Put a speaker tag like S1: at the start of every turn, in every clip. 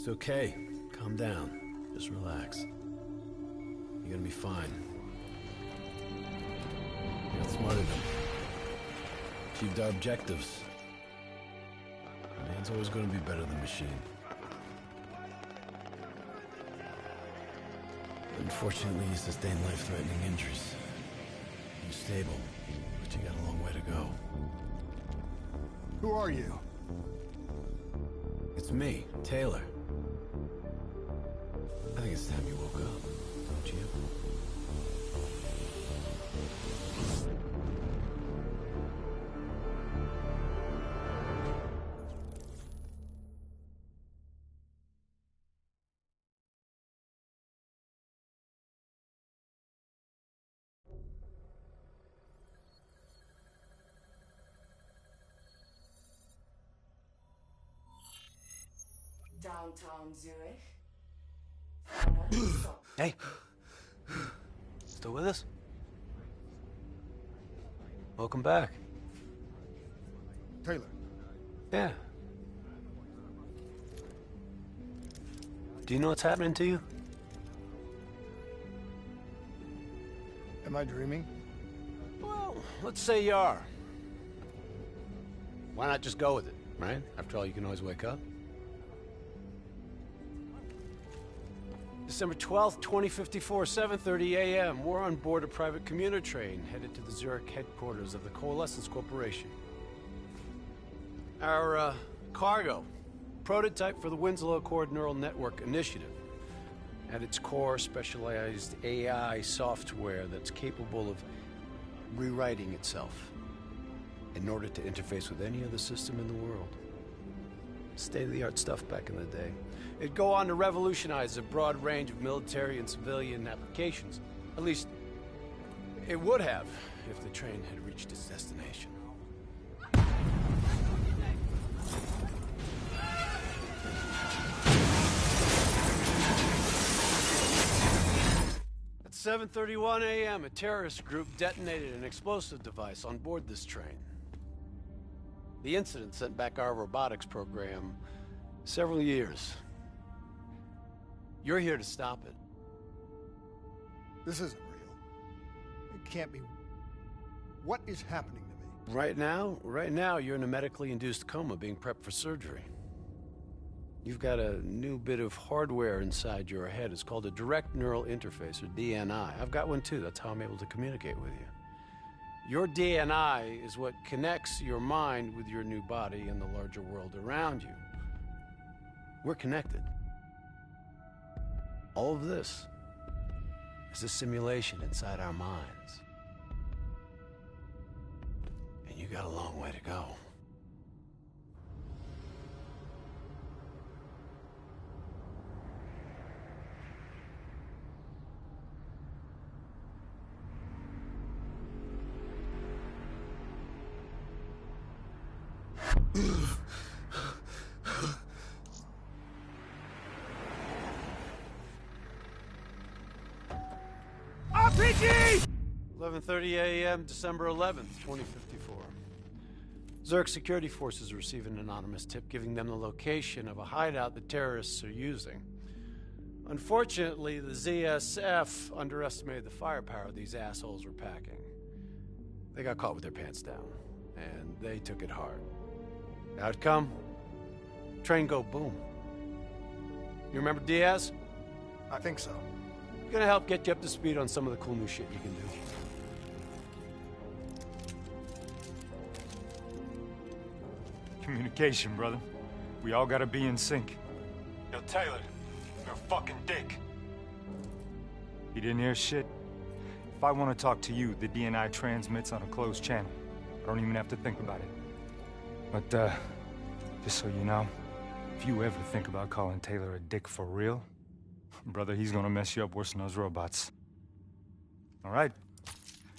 S1: It's okay. Calm down. Just relax. You're gonna be fine. You outsmarted them. Achieved our objectives. Man's always gonna be better than machine. Unfortunately, you sustained life-threatening injuries. You're stable, but you got a long way to go.
S2: Who are you?
S1: It's me, Taylor. I think it's time you woke up, don't you?
S3: Downtown Zurich.
S1: Hey! Still with us? Welcome back.
S2: Taylor.
S1: Yeah. Do you know what's happening to you?
S2: Am I dreaming?
S1: Well, let's say you are. Why not just go with it, right? After all, you can always wake up. December 12th, 2054, 7:30 a.m. We're on board a private commuter train headed to the Zurich headquarters of the Coalescence Corporation. Our cargo, prototype for the Winslow Accord Neural Network Initiative. At its core, specialized AI software that's capable of rewriting itself in order to interface with any other system in the world. State-of-the-art stuff back in the day. It'd go on to revolutionize a broad range of military and civilian applications. At least, it would have if the train had reached its destination. At 7:31 a.m., a terrorist group detonated an explosive device on board this train. The incident sent back our robotics program several years. You're here to stop it.
S2: This isn't real. It can't be. What is happening to me?
S1: Right now, you're in a medically induced coma being prepped for surgery. You've got a new bit of hardware inside your head. It's called a direct neural interface, or DNI. I've got one too. That's how I'm able to communicate with you. Your DNI is what connects your mind with your new body and the larger world around you. We're connected. All of this is a simulation inside our minds. And you got a long way to go.
S2: RPG!
S1: 11:30 a.m., December 11th, 2054. Zurich security forces receive an anonymous tip giving them the location of a hideout the terrorists are using. Unfortunately, the ZSF underestimated the firepower these assholes were packing. They got caught with their pants down, and they took it hard. Outcome? Train go boom. You remember Diaz?
S2: I think so.
S1: Gonna help get you up to speed on some of the cool new shit you can do.
S4: Communication, brother. We all gotta be in sync. Yo, Taylor, you're a fucking dick. You didn't hear shit? If I want to talk to you, the DNI transmits on a closed channel. I don't even have to think about it. But, just so you know, if you ever think about calling Taylor a dick for real, brother, he's gonna mess you up worse than those robots. All right,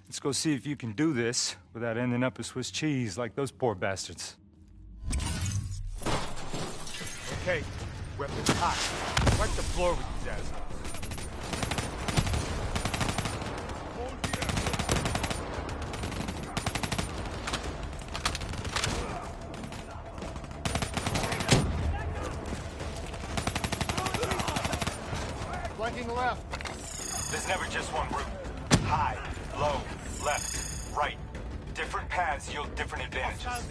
S4: let's go see if you can do this without ending up a Swiss cheese like those poor bastards. Okay, weapons hot. Wipe the floor with these assholes.
S2: Flanking left.
S4: There's never just one route. High, low, left, right. Different paths yield different advantages.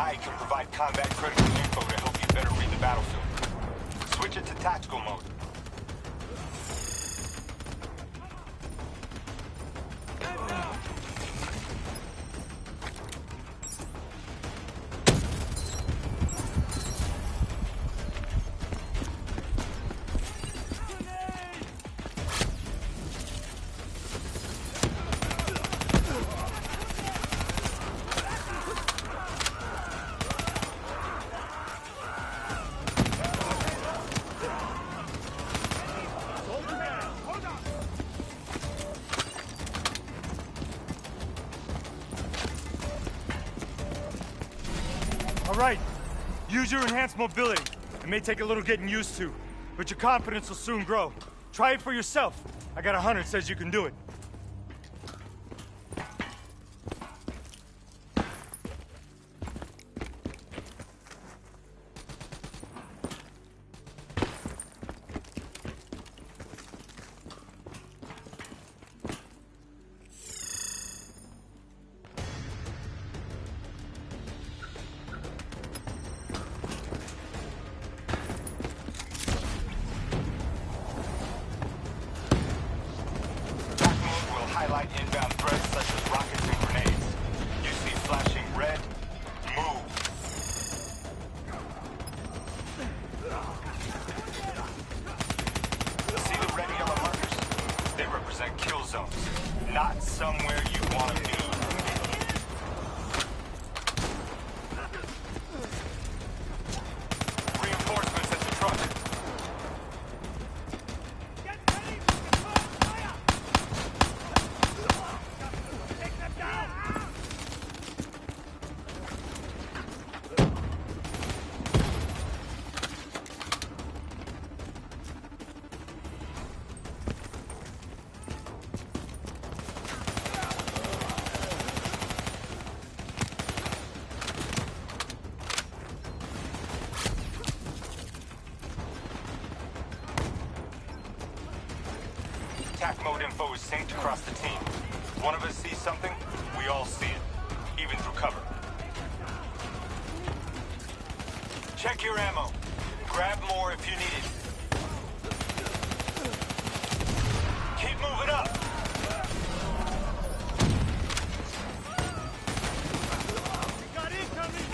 S4: I can provide combat critical info to help you better read the battlefield. Switch it to tactical mode. All right, use your enhanced mobility. It may take a little getting used to, but your confidence will soon grow. Try it for yourself. I got a hunter that says you can do it. Highlight inbound threats such as rockets and grenades. You see flashing red, move. See the red yellow markers? They represent kill zones, not somewhere you want to be. Reinforcements at the front. Attack mode info is synced across the team. One of us sees something, we all see it, even through cover. Check your ammo. Grab more if you need it. Keep moving up.
S3: We got incoming!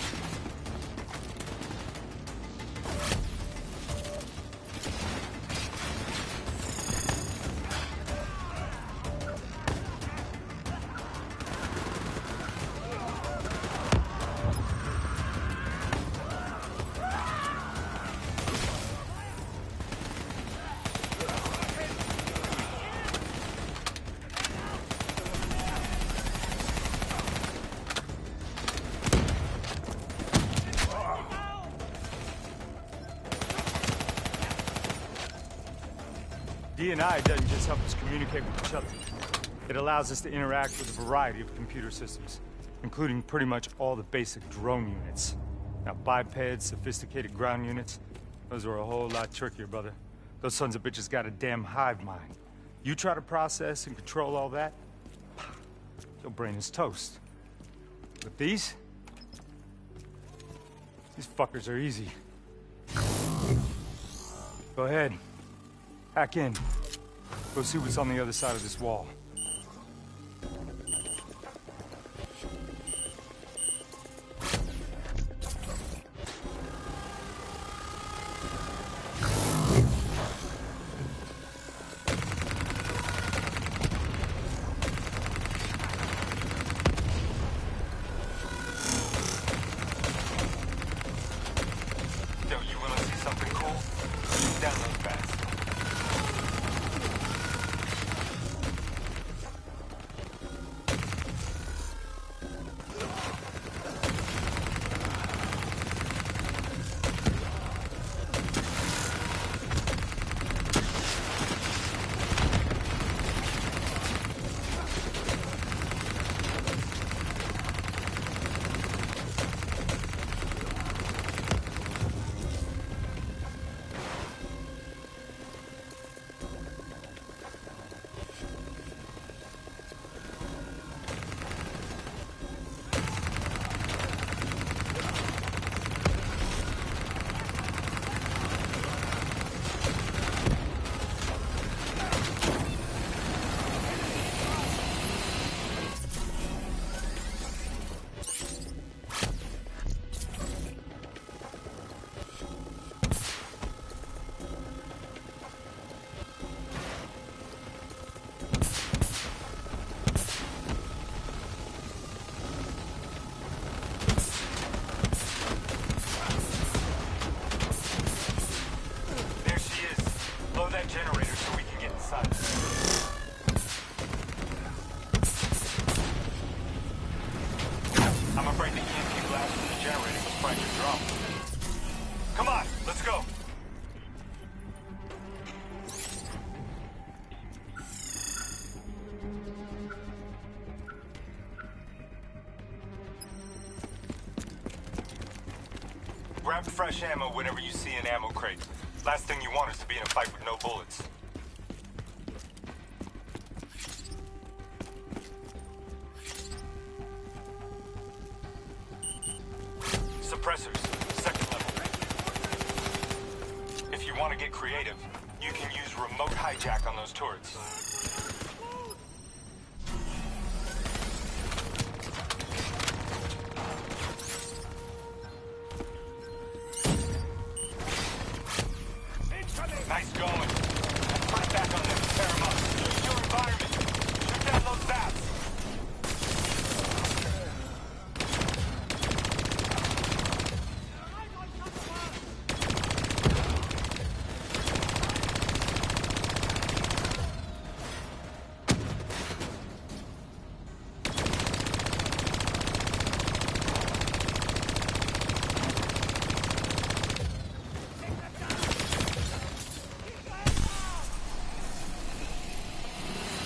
S4: D&I doesn't just help us communicate with each other. It allows us to interact with a variety of computer systems, including pretty much all the basic drone units. Now, bipeds, sophisticated ground units, those are a whole lot trickier, brother. Those sons of bitches got a damn hive mind. You try to process and control all that, your brain is toast. But these fuckers are easy. Go ahead. Hack in. Go see what's on the other side of this wall. Yo, you wanna see something cool? Download fast. Grab fresh ammo whenever you see an ammo crate. Last thing you want is to be in a fight with no bullets. Suppressors, second level. If you want to get creative, you can use remote hijack on those turrets. Nice going. Let's put it back on them. Tear them up. Use your environment. Shoot down those bats.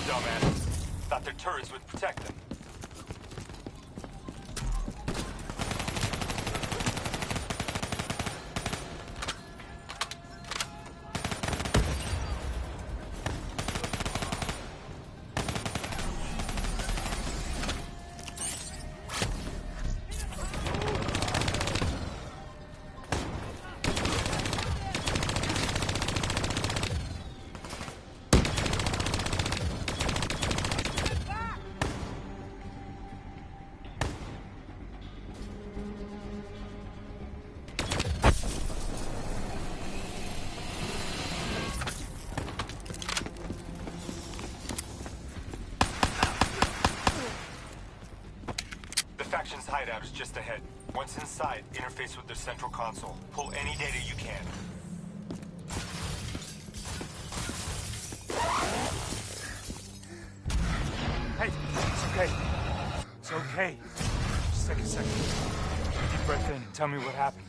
S4: Dumbass. Thought their turrets would protect them. Faction's hideout is just ahead. Once inside, interface with their central console. Pull any data you can. Hey, it's okay. It's okay. Just take a second. Deep breath in and tell me what happened.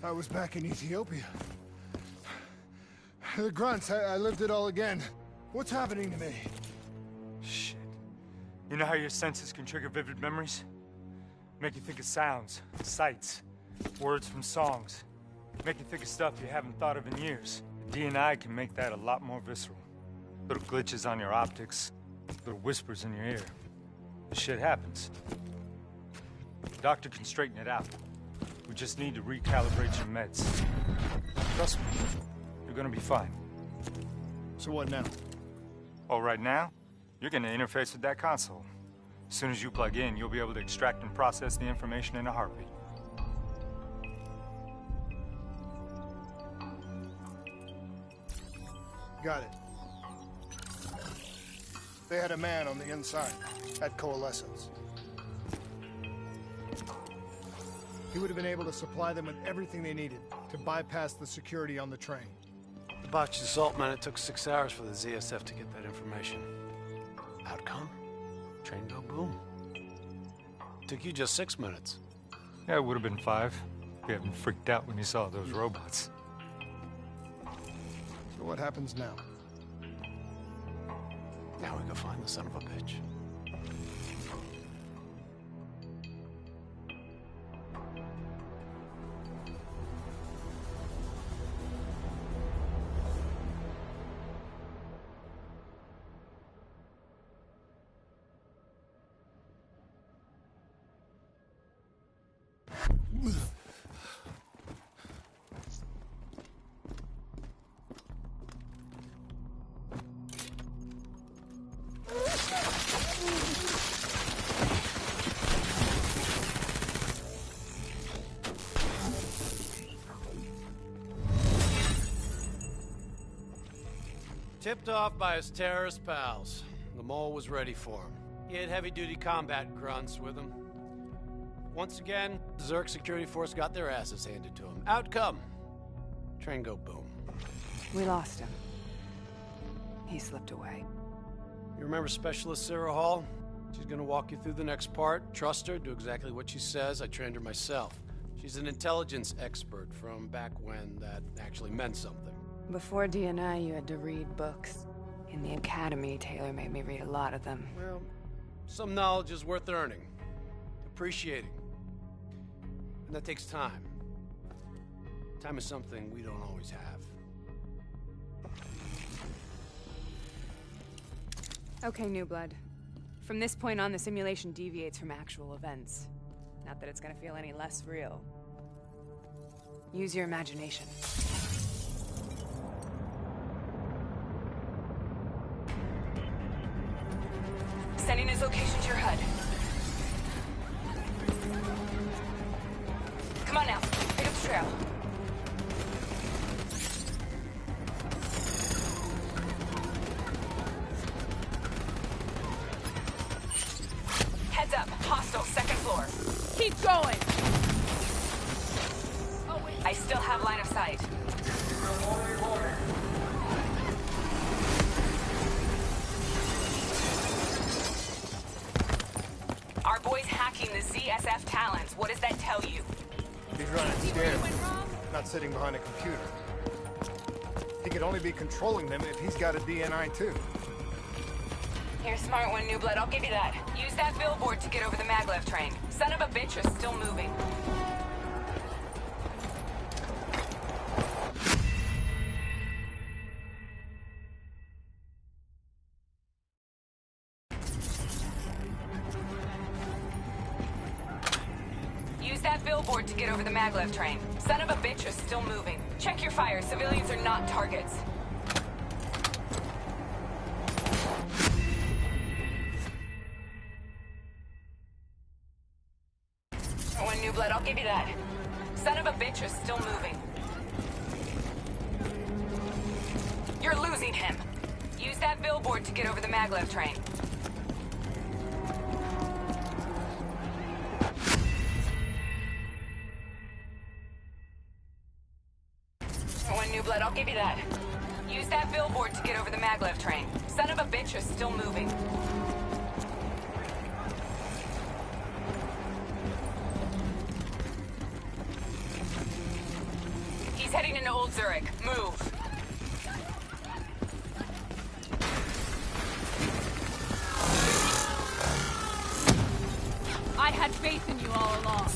S2: I was back in Ethiopia. The grunts, I lived it all again. What's happening to me?
S4: Shit. You know how your senses can trigger vivid memories? Make you think of sounds, sights, words from songs. Make you think of stuff you haven't thought of in years. The DNI can make that a lot more visceral. Little glitches on your optics, little whispers in your ear. This shit happens. The doctor can straighten it out. We just need to recalibrate your meds. Trust me, you're gonna be fine.
S2: So what now?
S4: Oh, right now? You're gonna interface with that console. As soon as you plug in, you'll be able to extract and process the information in a heartbeat.
S2: Got it. They had a man on the inside at Coalescence. He would have been able to supply them with everything they needed to bypass the security on the train.
S1: The botched assault, man, it took 6 hours for the ZSF to get that information. Outcome? Train go boom. Took you just 6 minutes.
S4: Yeah, it would have been 5. You haven't freaked out when you saw those robots.
S2: So what happens now?
S1: Now we go find the son of a bitch. Tipped off by his terrorist pals, the mole was ready for him. He had heavy-duty combat grunts with him. Once again, the Zerg security force got their asses handed to him. Outcome: train go boom.
S5: We lost him. He slipped away.
S1: You remember Specialist Sarah Hall? She's gonna walk you through the next part. Trust her, do exactly what she says. I trained her myself. She's an intelligence expert from back when that actually meant something.
S5: Before DNI, you had to read books. In the academy, Taylor made me read a lot of them.
S1: Well, some knowledge is worth earning, appreciating. And that takes time. Time is something we don't always have.
S5: Okay, New Blood. From this point on, the simulation deviates from actual events. Not that it's gonna feel any less real. Use your imagination. Sending his location to your HUD. Come on now, pick up the trail. Heads up, hostile, second floor. Keep going! Oh, wait. I still have line of sight. Our boy's hacking the ZSF Talons. What does that tell you?
S2: He's running scared, not sitting behind a computer. He could only be controlling them if he's got a DNI too.
S5: You're a smart one, New Blood. I'll give you that. Use that billboard to get over the maglev train. Son of a bitch is still moving. Use that billboard to get over the maglev train. Son of a bitch is still moving. Check your fire. Civilians are not targets. One, New Blood, I'll give you that. Son of a bitch is still moving. You're losing him. Use that billboard to get over the maglev train. One, New Blood, I'll give you that. Use that billboard to get over the maglev train. Son of a bitch is still moving. He's heading into Old Zurich. Move. I had faith in you all along.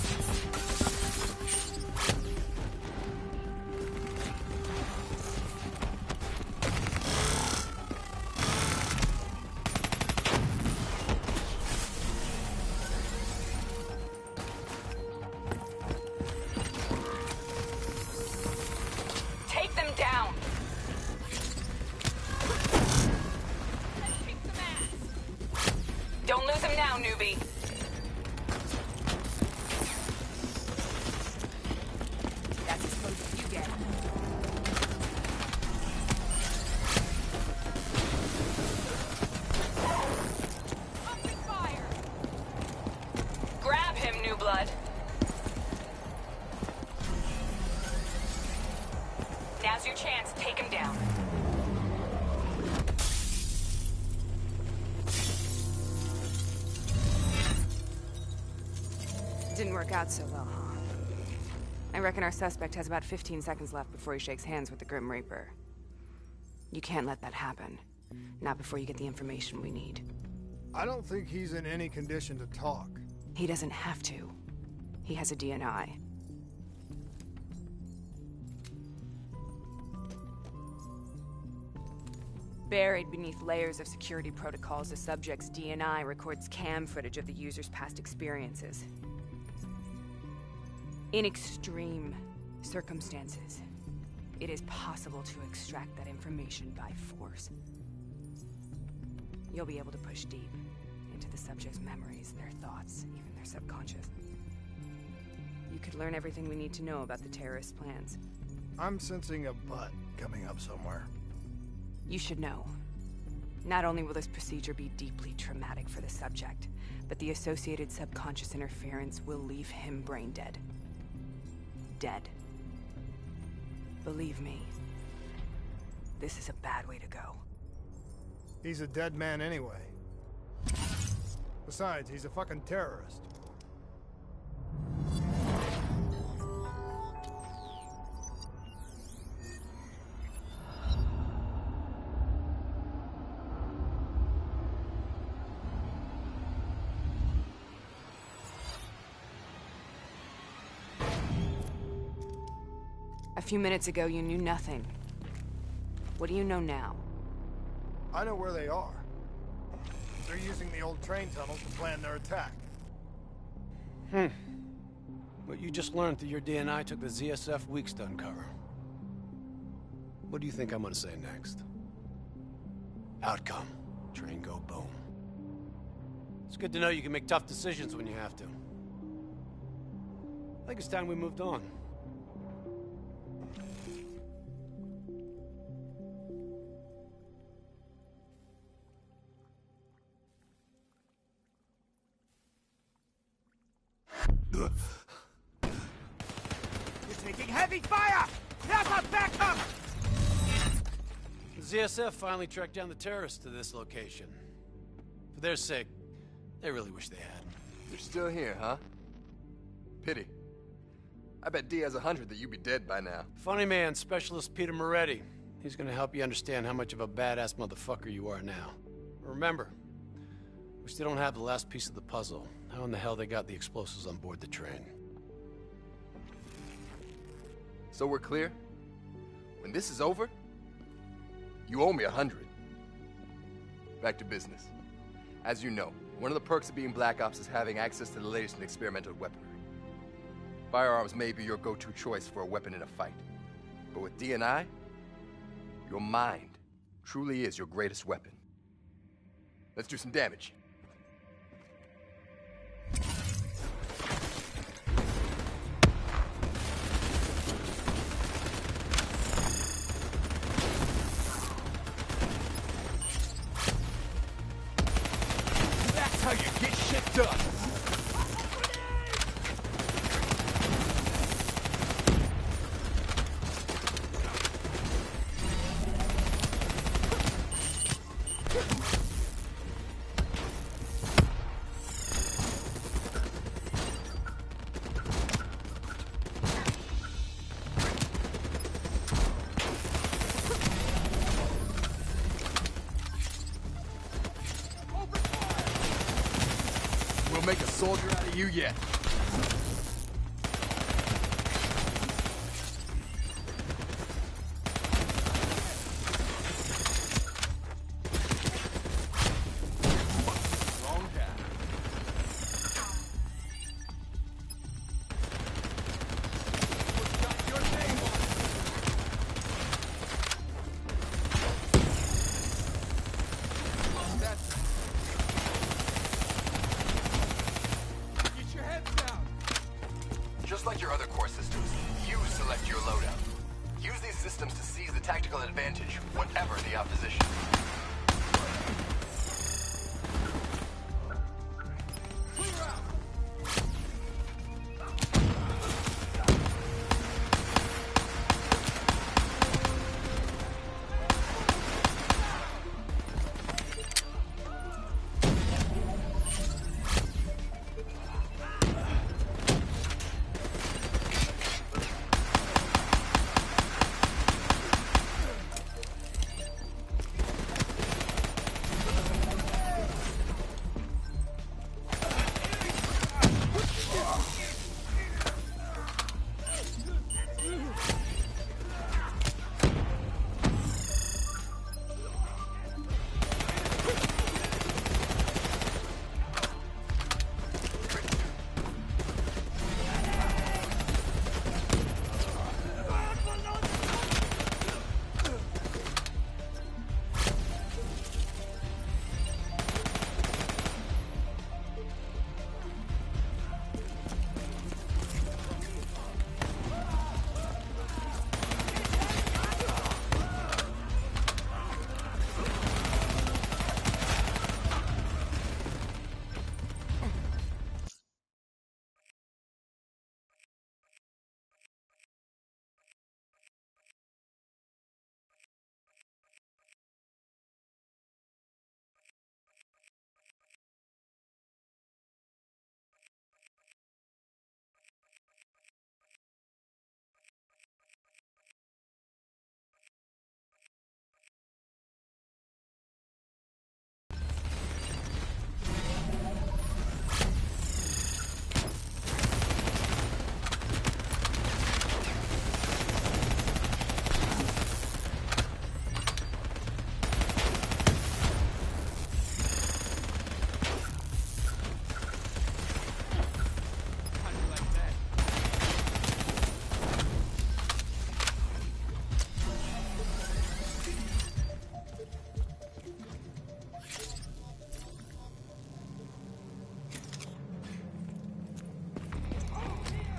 S5: Take them down. Kick some ass. Don't lose him now, newbie. That's as close as you get. Open fire. Grab him, New Blood. Now's your chance. Take him down. Didn't work out so well, huh? I reckon our suspect has about 15 seconds left before he shakes hands with the Grim Reaper. You can't let that happen. Not before you get the information we need.
S2: I don't think he's in any condition to talk.
S5: He doesn't have to. He has a DNI. Buried beneath layers of security protocols, the subject's DNI records cam footage of the user's past experiences. In extreme circumstances, it is possible to extract that information by force. You'll be able to push deep into the subject's memories, their thoughts, even their subconscious. You could learn everything we need to know about the terrorist plans.
S2: I'm sensing a butt coming up somewhere.
S5: You should know. Not only will this procedure be deeply traumatic for the subject, but the associated subconscious interference will leave him brain dead. Dead. Believe me, this is a bad way to go.
S2: He's a dead man anyway. Besides, he's a fucking terrorist.
S5: A few minutes ago, you knew nothing. What do you know now?
S2: I know where they are. They're using the old train tunnel to plan their attack.
S1: What you just learned through your DNI took the ZSF weeks to uncover. What do you think I'm gonna say next? Outcome. Train go boom. It's good to know you can make tough decisions when you have to. I think it's time we moved on.
S3: You're taking heavy fire! Napa, back up!
S1: The ZSF finally tracked down the terrorists to this location. For their sake, they really wish they had.
S6: You're still here, huh? Pity. I bet D has 100 that you'd be dead by now.
S1: Funny man, Specialist Peter Moretti. He's gonna help you understand how much of a badass motherfucker you are now. Remember, we still don't have the last piece of the puzzle. How in the hell they got the explosives on board the train?
S6: So we're clear? When this is over, you owe me 100. Back to business. As you know, one of the perks of being Black Ops is having access to the latest in experimental weaponry. Firearms may be your go-to choice for a weapon in a fight. But with DNI, your mind truly is your greatest weapon. Let's do some damage.
S3: That's how you get shit done!
S6: We'll make a soldier out of you yet.
S3: Wrong guy. What's got your name on it? That's it. Get your heads down.
S6: Just like your other core systems, you select your loadout. Use these systems to seize the tactical advantage, whatever the opposition.
S3: Clear out.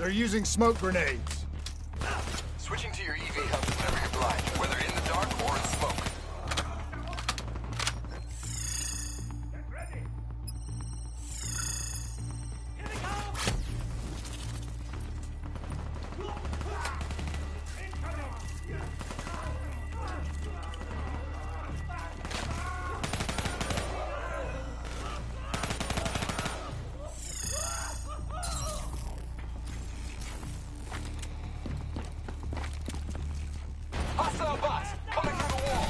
S2: They're using smoke grenades.
S6: Switching to your EV helps whenever you're blind, whether in the dark or in smoke. Hostile bots coming through the wall.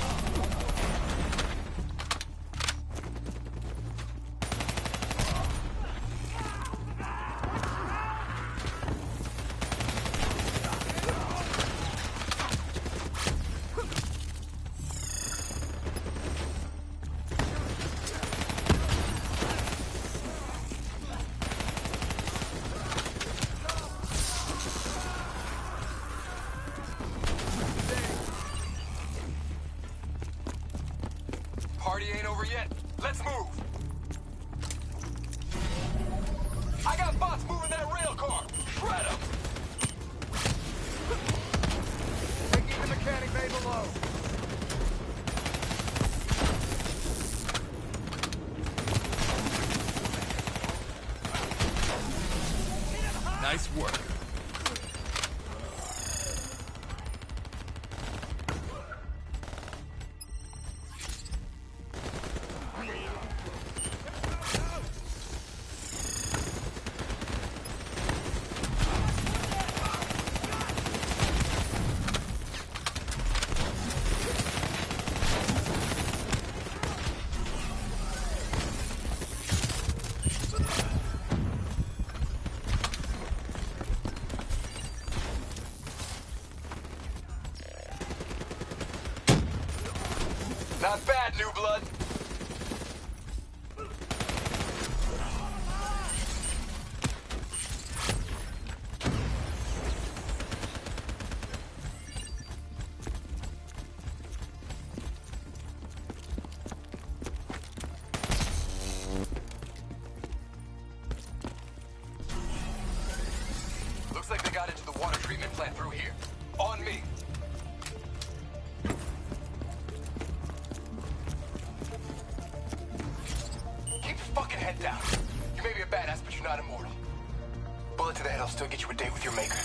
S6: Party ain't over yet. Let's move. I got bots moving that rail car. Shred 'em.
S2: Taking the mechanic bay below.
S6: Nice work. Not bad, new blood. Looks like they got into the water treatment plant through here. On me. Head down. You may be a badass, but you're not immortal. Bullet to the head will still get you a date with your maker.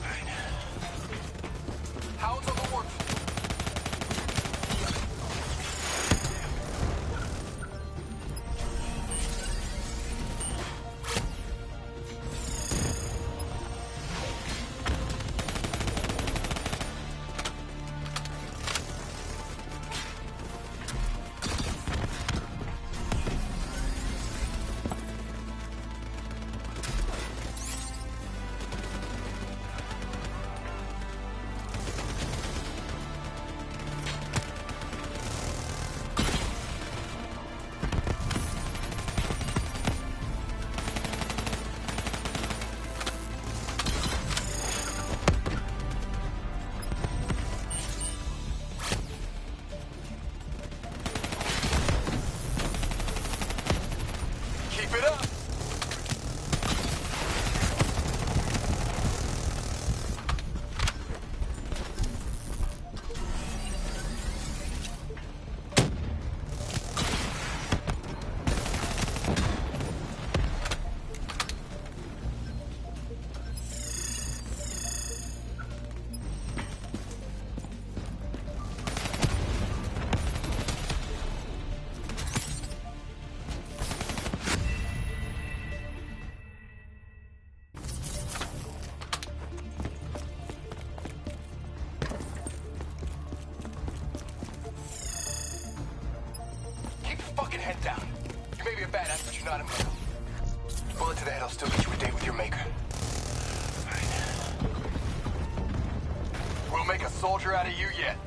S6: Right. Hound's on the work. Keep it up! Fucking head down. You may be a badass, but you're not immortal. Bullet to the head will still get you a date with your maker. Right. We'll make a soldier out of you yet.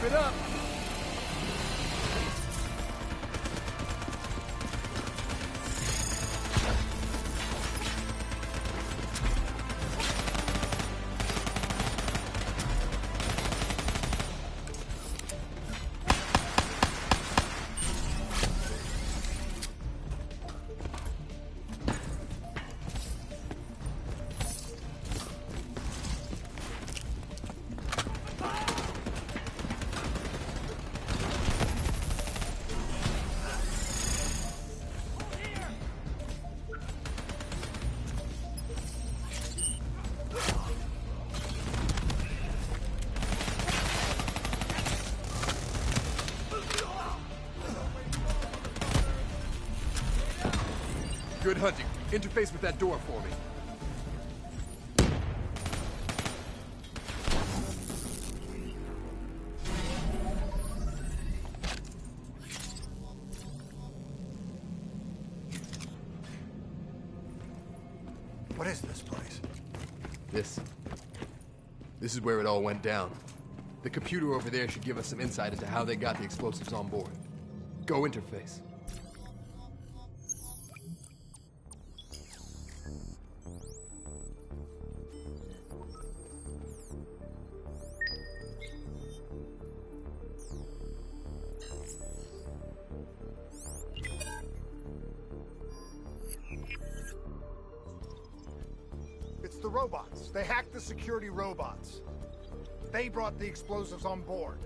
S1: Keep it up.
S6: Good hunting. Interface with that door for me.
S2: What is this place?
S6: This is where it all went down. The computer over there should give us some insight into how they got the explosives on board. Go interface.
S2: It's the robots. They hacked the security robots. They brought the explosives on board.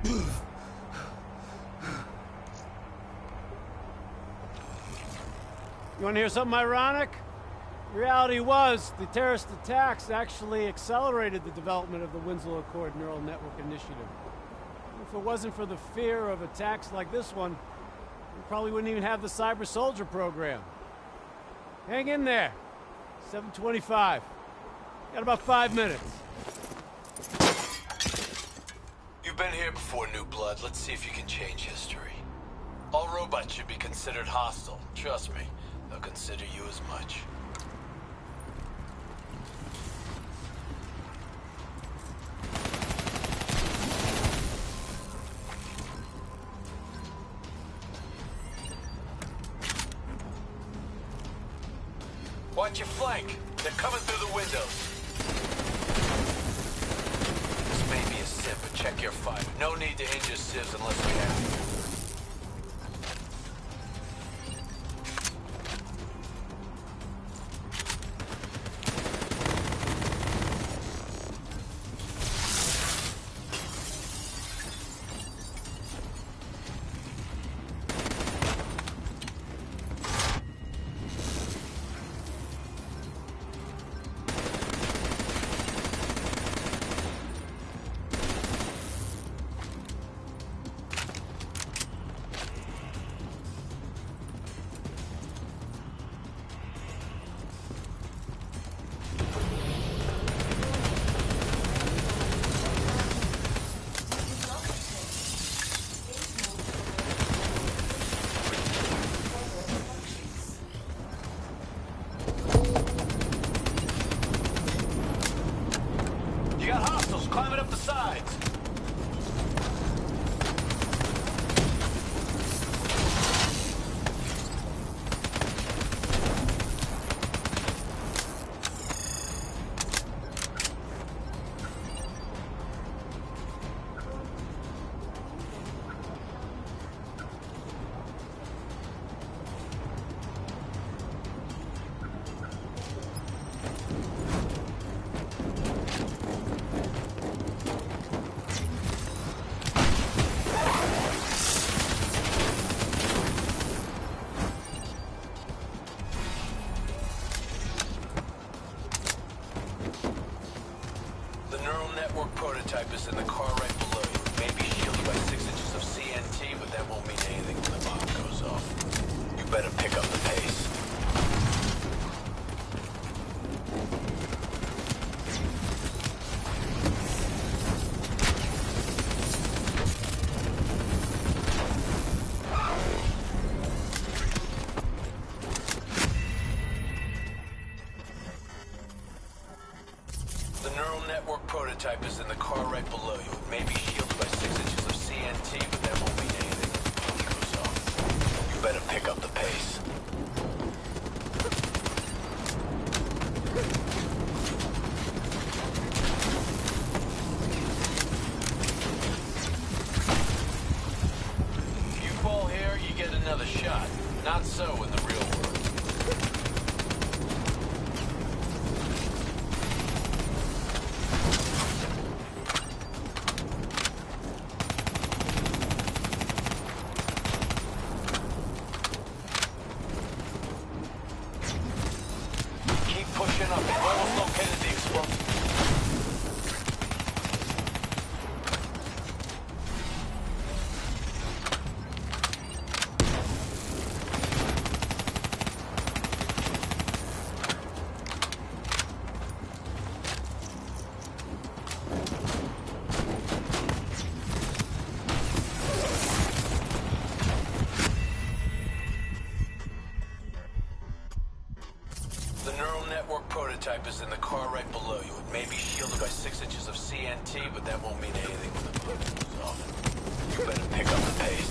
S1: You want to hear something ironic? The reality was, the terrorist attacks actually accelerated the development of the Winslow Accord Neural Network Initiative. If it wasn't for the fear of attacks like this one, we probably wouldn't even have the Cyber Soldier program. Hang in there. 7:25. Got about 5 minutes.
S7: You've been here before, New Blood. Let's see if you can change history. All robots should be considered hostile. Trust me, they'll consider you as much. Watch your flank. They're coming through the windows. This may be a sieve, but check your fire. No need to injure sieves unless we have to. You got hostiles climbing up the sides. Prototype is in the car right below you. Maybe shielded by 6 inches of CNT, but that won't mean anything when the bomb goes off. You better pick up the pace. network prototype is in the car right below you. It may be shielded by 6 inches of CNT, but that won't mean anything when the pump goes off. You better pick up the pace. If you fall here, you get another shot. Not so in the real world. Pushing up. You've almost located the explosive. The neural network prototype is in the car right below you. It may be shielded by 6 inches of CNT, but that won't mean anything when the pump goes off. You better pick up the pace.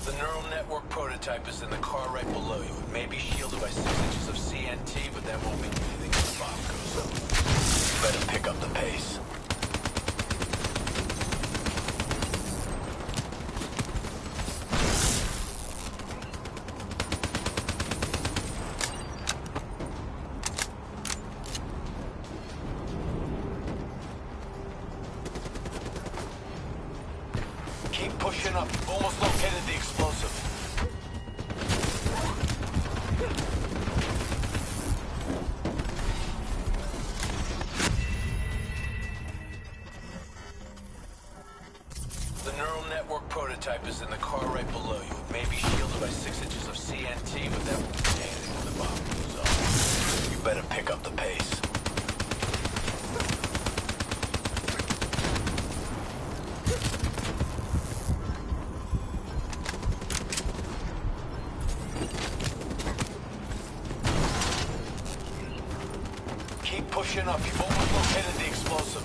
S7: The neural network prototype is in the car right below you. It may be shielded by 6 inches of CNT, but that won't mean anything when the bomb goes off. You better pick up the pace. Keep pushing up. You've almost located the explosive. The neural network prototype is in the car right below you. It may be shielded by 6 inches of CNT, but that won't mean anything when the bomb goes off. You better pick up the pace. Keep pushing up. You've almost located the explosive.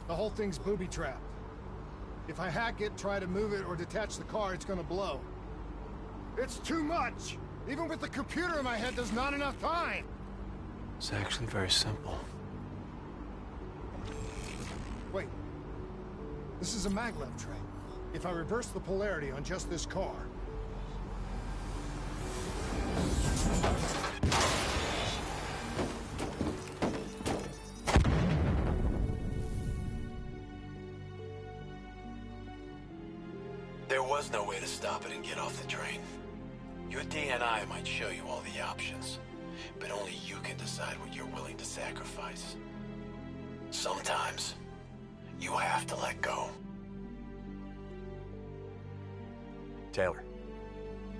S2: The whole thing's booby-trapped. If I hack it, try to move it, or detach the car, it's gonna blow. It's too much! Even with the computer in my head, there's not enough time!
S1: It's actually very simple.
S2: Wait. This is a maglev tray. If I reverse the polarity on just this car...
S7: There was no way to stop it and get off the train. Your DNI might show you all the options, but only you can decide what you're willing to sacrifice. Sometimes, you have to let go.
S8: Taylor,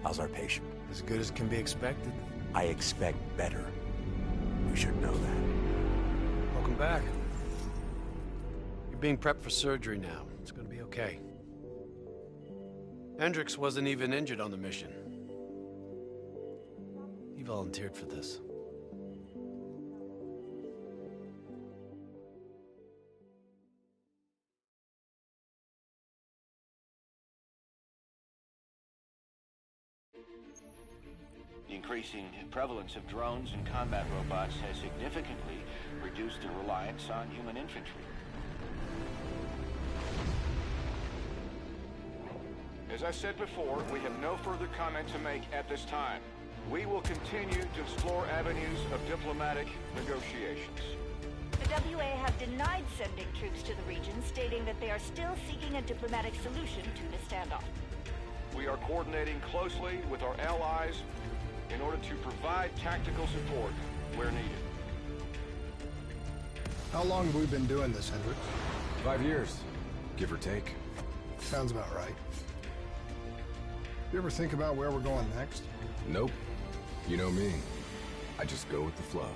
S8: how's our patient?
S1: As good as can be expected.
S8: I expect better. You should know that.
S1: Welcome back. You're being prepped for surgery now. It's gonna be okay. Hendricks wasn't even injured on the mission. He volunteered for this.
S9: The increasing prevalence of drones and combat robots has significantly reduced the reliance on human infantry. As I said before, we have no further comment to make at this time. We will continue to explore avenues of diplomatic negotiations.
S10: The WA have denied sending troops to the region, stating that they are still seeking a diplomatic solution to the standoff.
S9: We are coordinating closely with our allies in order to provide tactical support where needed.
S2: How long have we been doing this, Hendricks?
S8: 5 years, give or take.
S2: Sounds about right. You ever think about where we're going next?
S8: Nope. You know me. I just go with the flow.